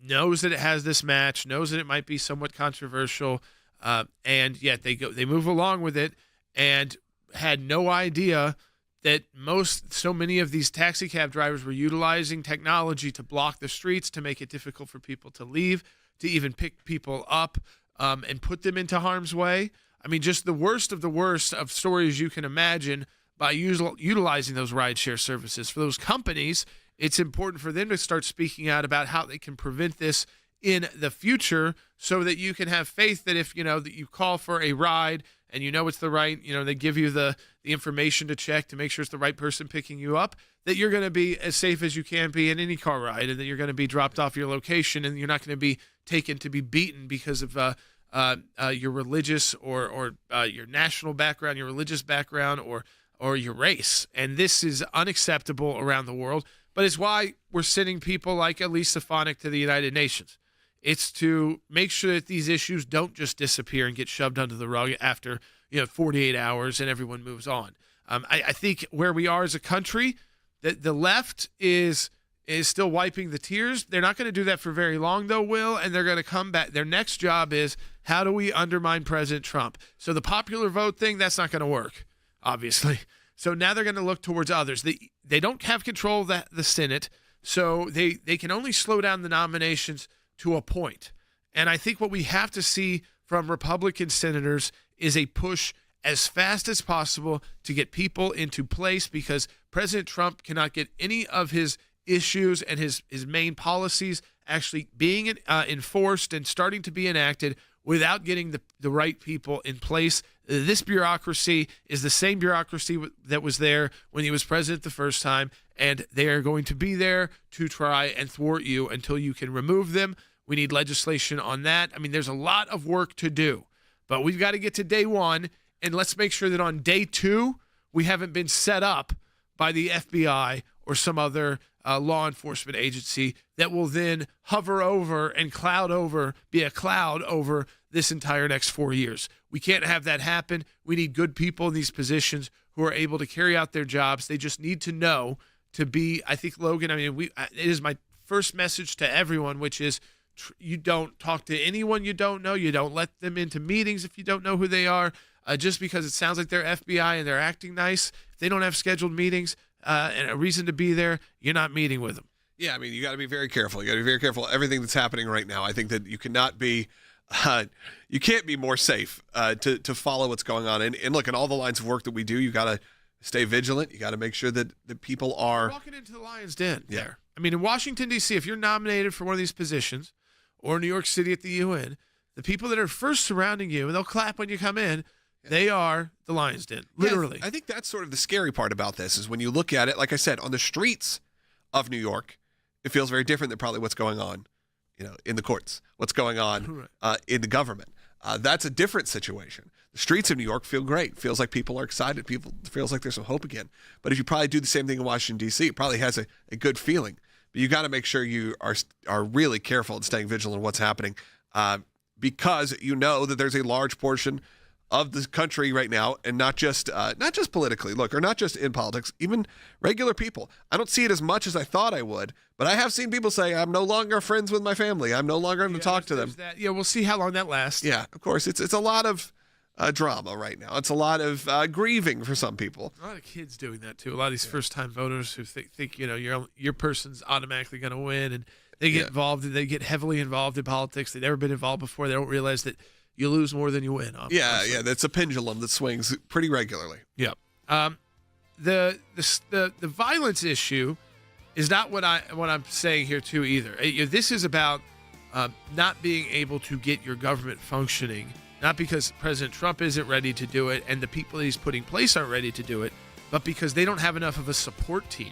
knows that it has this match, knows that it might be somewhat controversial, and yet they move along with it and had no idea that so many of these taxi cab drivers were utilizing technology to block the streets, to make it difficult for people to leave, to even pick people up and put them into harm's way. I mean, just the worst of stories you can imagine by utilizing those rideshare services. For those companies, it's important for them to start speaking out about how they can prevent this in the future, so that you can have faith that if that you call for a ride and it's the right, they give you the information to check to make sure it's the right person picking you up, that you're going to be as safe as you can be in any car ride, and that you're going to be dropped off your location, and you're not going to be taken to be beaten because of your religious or your national background, your religious background, or your race. And this is unacceptable around the world. But it's why we're sending people like Elise Stefanik to the United Nations. It's to make sure that these issues don't just disappear and get shoved under the rug after 48 hours and everyone moves on. I think where we are as a country, that the left is still wiping the tears. They're not going to do that for very long, though, Will, and they're going to come back. Their next job is, how do we undermine President Trump? So the popular vote thing, that's not going to work, obviously. So now they're going to look towards others. They don't have control of the Senate, so they can only slow down the nominations to a point. And I think what we have to see from Republican senators is a push as fast as possible to get people into place, because President Trump cannot get any of his issues and his main policies actually being enforced and starting to be enacted without getting the right people in place. This bureaucracy is the same bureaucracy that was there when he was president the first time, and they are going to be there to try and thwart you until you can remove them. We need legislation on that. I mean, there's a lot of work to do, but we've got to get to day one, and let's make sure that on day two, we haven't been set up by the FBI or some other law enforcement agency that will then hover over and be a cloud over this entire next 4 years. We can't have that happen. We need good people in these positions who are able to carry out their jobs. They just need to know to be, I think, Logan, it is my first message to everyone, which is you don't talk to anyone you don't know. You don't let them into meetings if you don't know who they are. Just because it sounds like they're FBI and they're acting nice, if they don't have scheduled meetings and a reason to be there, you're not meeting with them. Yeah, you got to be very careful. You got to be very careful of everything that's happening right now. I think that you cannot be, you can't be more safe to follow what's going on. And look, in all the lines of work that we do, you got to stay vigilant. You got to make sure that the people are walking into the lion's den there. In Washington, D.C., if you're nominated for one of these positions, or New York City at the UN, the people that are first surrounding you, and they'll clap when you come in, they are the lion's den, literally. I think that's sort of the scary part about this is when you look at it, like I said, on the streets of New York, it feels very different than probably what's going on, in the courts, what's going on in the government. That's a different situation. The streets of New York feel great. Feels like people are excited. Feels like there's some hope again. But if you probably do the same thing in Washington, D.C., it probably has a good feeling. But you got to make sure you are really careful and staying vigilant on what's happening because that there's a large portion of the country right now, and not just politically, or not just in politics, even regular people. I don't see it as much as I thought I would, but I have seen people say, I'm no longer friends with my family. I'm no longer going to talk to them. Yeah, we'll see how long that lasts. Yeah, of course. It's a lot of drama right now. It's a lot of grieving for some people. A lot of kids doing that too. A lot of these first-time voters who think your person's automatically going to win, and they get involved. They get heavily involved in politics. They've never been involved before. They don't realize that you lose more than you win. Obviously. Yeah. That's a pendulum that swings pretty regularly. Yeah. The violence issue is not what I'm saying here too either. This is about not being able to get your government functioning, not because President Trump isn't ready to do it and the people that he's putting in place aren't ready to do it, but because they don't have enough of a support team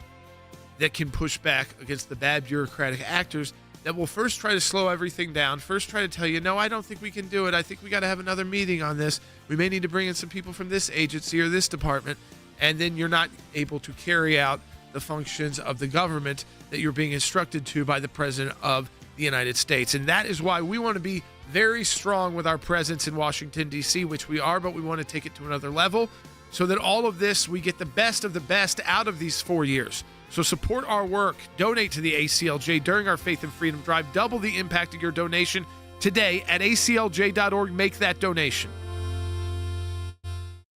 that can push back against the bad bureaucratic actors that will first try to slow everything down, first try to tell you, no, I don't think we can do it. I think we got to have another meeting on this. We may need to bring in some people from this agency or this department, and then you're not able to carry out the functions of the government that you're being instructed to by the President of the United States. And that is why we want to be very strong with our presence in Washington, D.C., which we are, but we want to take it to another level so that all of this, we get the best of the best out of these 4 years. So support our work. Donate to the ACLJ during our Faith and Freedom Drive. Double the impact of your donation today at aclj.org. Make that donation.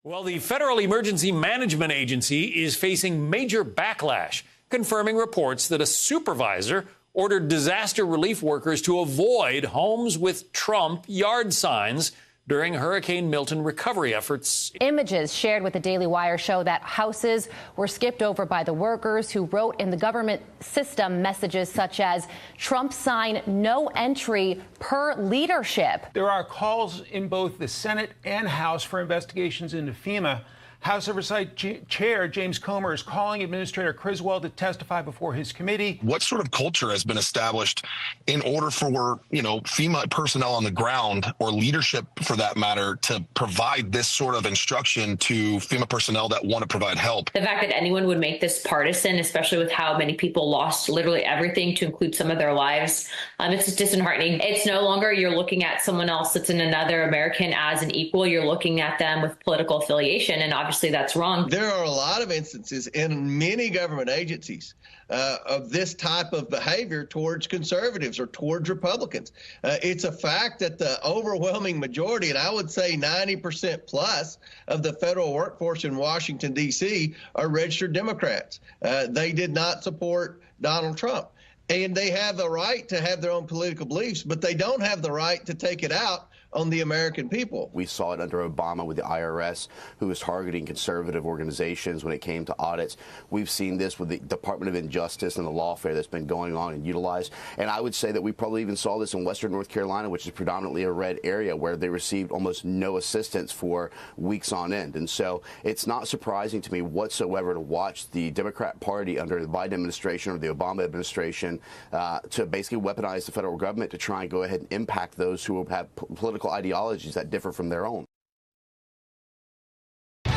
Well, the Federal Emergency Management Agency is facing major backlash, confirming reports that a supervisor ordered disaster relief workers to avoid homes with Trump yard signs during Hurricane Milton recovery efforts. Images shared with the Daily Wire show that houses were skipped over by the workers who wrote in the government system messages such as Trump sign no entry per leadership. There are calls in both the Senate and House for investigations into FEMA. House Oversight Chair James Comer is calling Administrator Criswell to testify before his committee. What sort of culture has been established in order for, FEMA personnel on the ground, or leadership for that matter, to provide this sort of instruction to FEMA personnel that want to provide help? The fact that anyone would make this partisan, especially with how many people lost literally everything to include some of their lives, it's just disheartening. It's no longer you're looking at someone else that's in another American as an equal. You're looking at them with political affiliation, and obviously that's wrong. There are a lot of instances in many government agencies of this type of behavior towards conservatives or towards Republicans. It's a fact that the overwhelming majority, and I would say 90% plus of the federal workforce in Washington, D.C. are registered Democrats. They did not support Donald Trump. And they have the right to have their own political beliefs, but they don't have the right to take it out on the American people. We saw it under Obama with the IRS, who was targeting conservative organizations when it came to audits. We've seen this with the Department of Injustice and the lawfare that's been going on and utilized. And I would say that we probably even saw this in Western North Carolina, which is predominantly a red area, where they received almost no assistance for weeks on end. And so it's not surprising to me whatsoever to watch the Democrat Party under the Biden administration or the Obama administration to basically weaponize the federal government to try and go ahead and impact those who have political ideologies that differ from their own. All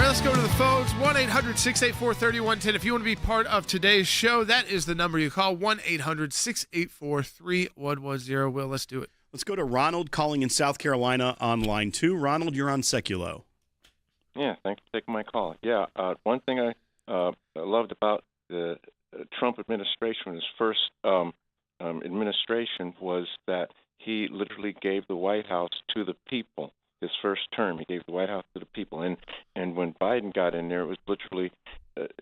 right, let's go to the phones. 1-800-684-3110. If you want to be part of today's show, that is the number you call. 1-800-684-3110. Will, let's do it. Let's go to Ronald calling in South Carolina on line 2. Ronald, you're on Sekulow. Yeah, thanks for taking my call. Yeah, one thing I loved about the Trump administration, his first administration, was that he literally gave the White House to the people. His first term, he gave the White House to the people. And when Biden got in there, it was literally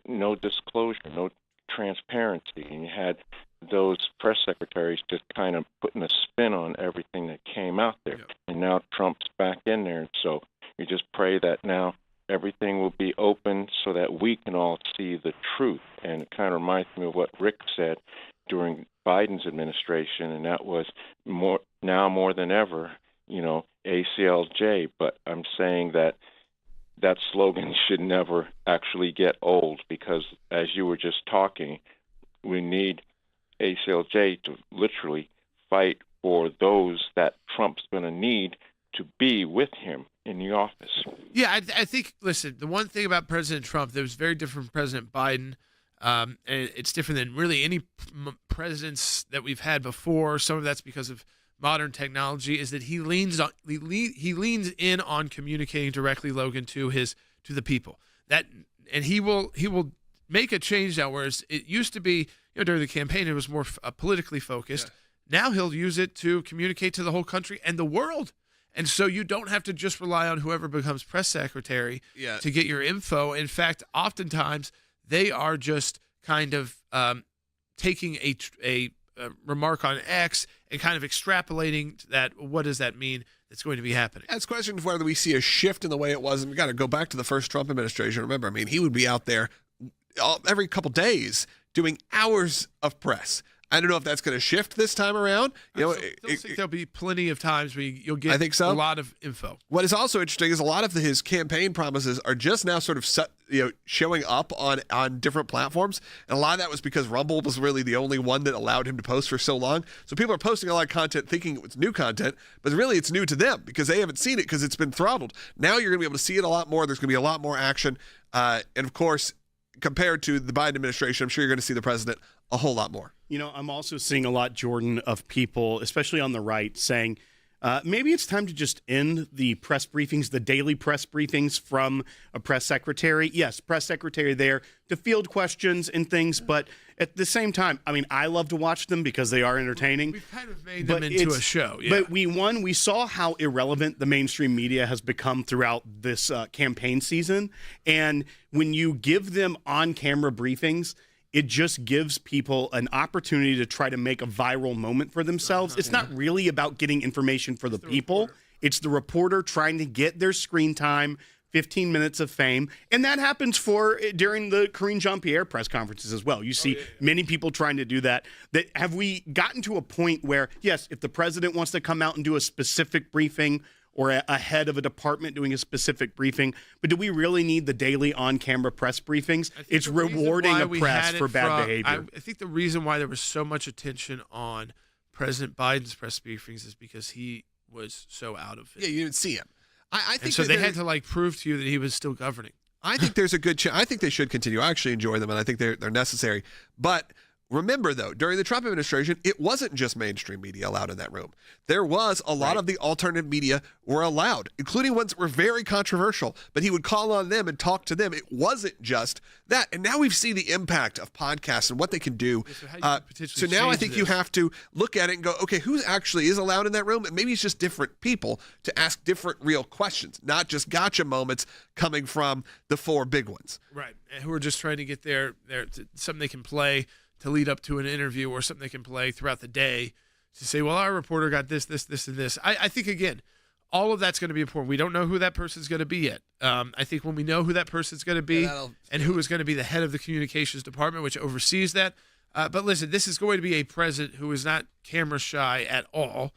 no disclosure, no transparency. And you had those press secretaries just kind of putting a spin on everything that came out there. Yep. And now Trump's back in there. And so you just pray that now everything will be open so that we can all see the truth. And it kind of reminds me of what Rick said during Biden's administration, and that was more than ever, ACLJ. But I'm saying that slogan should never actually get old, because as you were just talking, we need ACLJ to literally fight for those that Trump's going to need to be with him in the office. Yeah, I think, listen, the one thing about President Trump that was very different from President Biden, and it's different than really any presidents that we've had before, some of that's because of modern technology, is that he leans in on communicating directly, Logan, to the people. And he will make a change now, whereas it used to be, during the campaign, it was more politically focused. Yeah. Now he'll use it to communicate to the whole country and the world. And so you don't have to just rely on whoever becomes press secretary to get your info. In fact, oftentimes they are just kind of taking a remark on X and kind of extrapolating that. What does that mean that's going to be happening? It's a question of whether we see a shift in the way it was. And we got to go back to the first Trump administration. Remember, he would be out there every couple days doing hours of press. I don't know if that's going to shift this time around. I think there'll be plenty of times where you'll get a lot of info. What is also interesting is a lot of his campaign promises are just now sort of showing up on different platforms. And a lot of that was because Rumble was really the only one that allowed him to post for so long. So people are posting a lot of content thinking it was new content, but really it's new to them because they haven't seen it because it's been throttled. Now you're going to be able to see it a lot more. There's going to be a lot more action. And of course, compared to the Biden administration, I'm sure you're going to see the president a whole lot more. I'm also seeing a lot, Jordan, of people, especially on the right, saying maybe it's time to just end the press briefings, the daily press briefings from a press secretary. Yes, press secretary there to field questions and things, but at the same time, I love to watch them because they are entertaining. We've kind of made them into a show. Yeah. But we saw how irrelevant the mainstream media has become throughout this campaign season. And when you give them on-camera briefings, it just gives people an opportunity to try to make a viral moment for themselves. It's not really about getting information for the people. It's the reporter trying to get their screen time, 15 minutes of fame. And that happens during the Karine Jean-Pierre press conferences as well. You see many people trying to do that. Have we gotten to a point where, yes, if the president wants to come out and do a specific briefing, or a head of a department doing a specific briefing, but do we really need the daily on-camera press briefings? It's rewarding a press for bad behavior. I think the reason why there was so much attention on President Biden's press briefings is because he was so out of it. Yeah, you didn't see him. I think so they had to prove to you that he was still governing. I think there's a good chance. I think they should continue. I actually enjoy them, and I think they're necessary. But remember, though, during the Trump administration, it wasn't just mainstream media allowed in that room. There was a lot of the alternative media were allowed, including ones that were very controversial, but he would call on them and talk to them. It wasn't just that. And now we've seen the impact of podcasts and what they can do. So now I think you have to look at it and go, okay, who actually is allowed in that room? And maybe it's just different people to ask different real questions, not just gotcha moments coming from the four big ones. Right. And who are just trying to get their something they can play to lead up to an interview or something they can play throughout the day to say, well, our reporter got this, and this. I think, again, all of that's going to be important. We don't know who that person's going to be yet. I think when we know who that person's going to be and who is going to be the head of the communications department, which oversees that. But listen, this is going to be a president who is not camera shy at all.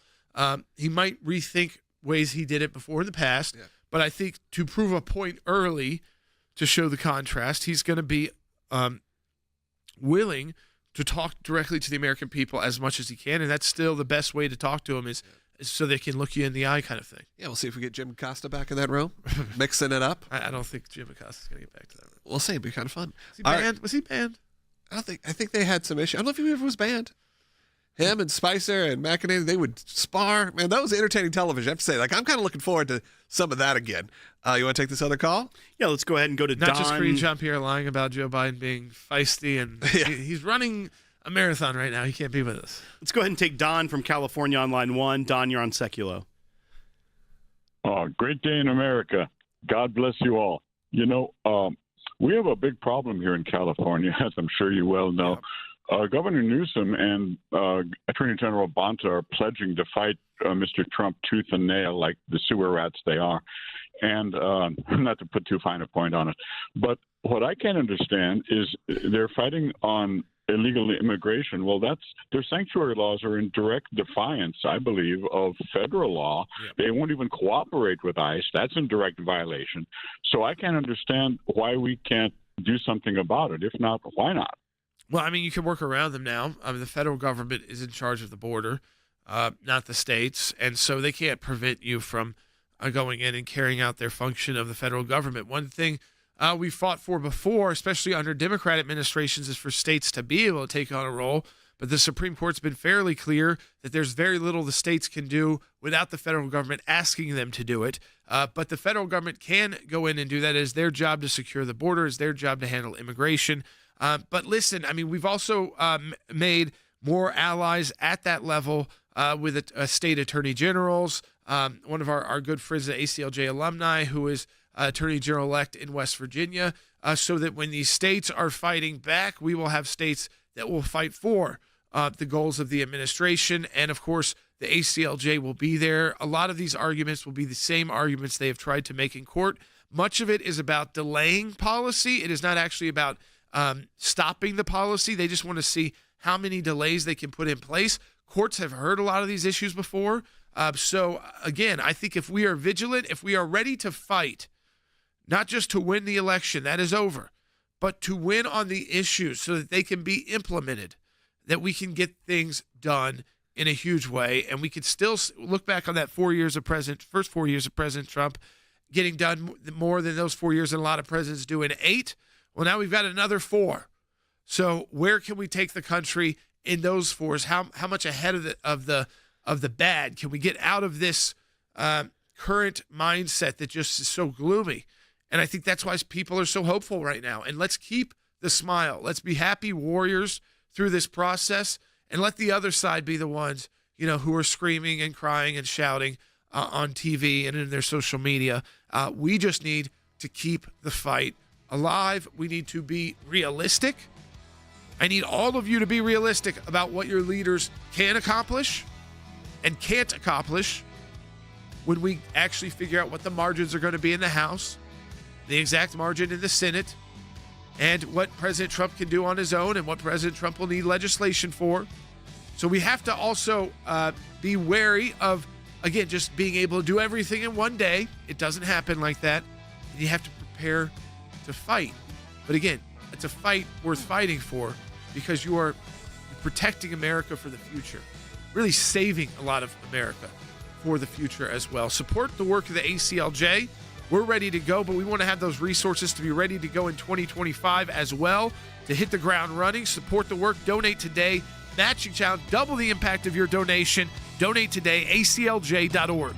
He might rethink ways he did it before in the past, but I think to prove a point early to show the contrast, he's going to be willing to talk directly to the American people as much as he can, and that's still the best way to talk to them is so they can look you in the eye kind of thing. Yeah, we'll see if we get Jim Acosta back in that room, mixing it up. I don't think Jim Acosta's going to get back to that room. We'll see. It'd be kind of fun. Was he banned? Was he banned? I think they had some issue. I don't know if he ever was banned. Him and Spicer and McEnany, they would spar. Man, that was entertaining television. I have to say, I'm kind of looking forward to some of that again. You want to take this other call? Yeah, let's go ahead and go to Not Don. just Green Jump here lying about Joe Biden being feisty, and he's running a marathon right now. He can't be with us. Let's go ahead and take Don from California on line 1. Don, you're on Sekulow. Oh, great day in America. God bless you all. We have a big problem here in California, as I'm sure you well know. Governor Newsom and Attorney General Bonta are pledging to fight Mr. Trump tooth and nail like the sewer rats they are. And not to put too fine a point on it, but what I can't understand is they're fighting on illegal immigration. Well, their sanctuary laws are in direct defiance, I believe, of federal law. They won't even cooperate with ICE. That's in direct violation. So I can't understand why we can't do something about it. If not, why not? Well, I mean, you can work around them now. I mean, the federal government is in charge of the border, not the states, and so they can't prevent you from going in and carrying out their function of the federal government. One thing we fought for before, especially under Democrat administrations, is for states to be able to take on a role. But the Supreme Court's been fairly clear that there's very little the states can do without the federal government asking them to do it. But the federal government can go in and do that. It is their job to secure the border. It's their job to handle immigration. But listen, I mean, we've also made more allies at that level with state attorney generals. One of our good friends, the ACLJ alumni, who is Attorney General-elect in West Virginia, so that when these states are fighting back, we will have states that will fight for the goals of the administration. And, of course, the ACLJ will be there. A lot of these arguments will be the same arguments they have tried to make in court. Much of it is about delaying policy. It is not actually about stopping the policy. They just want to see how many delays they can put in place. Courts have heard a lot of these issues before. So, again, I think if we are vigilant, if we are ready to fight, not just to win the election, that is over, but to win on the issues so that they can be implemented, that we can get things done in a huge way, and we can still look back on that first 4 years of President Trump getting done more than those 4 years and a lot of presidents do in 8. Well, now we've got another 4. So where can we take the country in those 4s? How much ahead of the bad can we get out of this current mindset that just is so gloomy? And I think that's why people are so hopeful right now. And let's keep the smile. Let's be happy warriors through this process, and let the other side be the ones, who are screaming and crying and shouting on TV and in their social media. We just need to keep the fight alive. We need to be realistic. I need all of you to be realistic about what your leaders can accomplish and can't accomplish when we actually figure out what the margins are going to be in the House, the exact margin in the Senate, and what President Trump can do on his own and what President Trump will need legislation for. So we have to also be wary of, again, just being able to do everything in one day. It doesn't happen like that. And you have to prepare to fight. But again, it's a fight worth fighting for because you are protecting America for the future, really saving a lot of America for the future as well. Support the work of the ACLJ. We're ready to go, but we want to have those resources to be ready to go in 2025 as well, to hit the ground running. Support the work. Donate today. Matching challenge. Double the impact of your donation. Donate today. ACLJ.org.